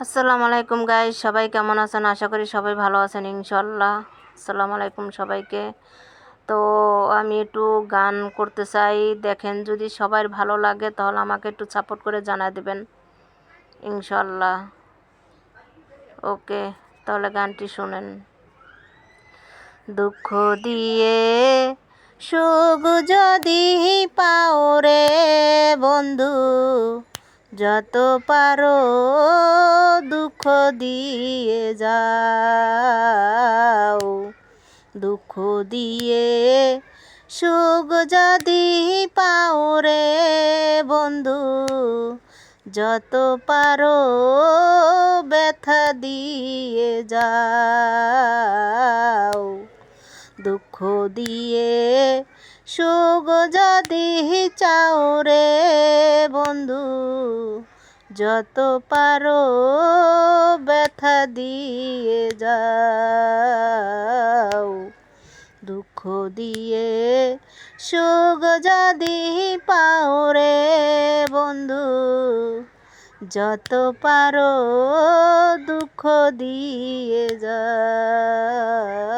আসসালামু আলাইকুম গাইস, সবাই কেমন আছেন? আশা করি সবাই ভালো আছেন ইনশাল্লাহ। আসসালামু আলাইকুম সবাইকে। তো আমি একটু গান করতে চাই, দেখেন যদি সবার ভালো লাগে তাহলে আমাকে একটু সাপোর্ট করে জানা দেবেন ইনশাল্লাহ। ওকে, তাহলে গানটি শুনেন। দুঃখ দিয়ে সুখ যদি পাও রে বন্ধু, যত পারো দুঃখ দিয়ে যাও। দুঃখ দিয়ে সুখ যদি পাও রে বন্ধু, যত পারো ব্যথা দিয়ে যাও। দুঃখ দিয়ে সুখ যদি চাও রে বন্ধু, যত পারো ব্যথা দিয়ে যাও। দুঃখ দিয়ে সুখ যদি পাও রে বন্ধু, যত পারো দুঃখ দিয়ে যাও।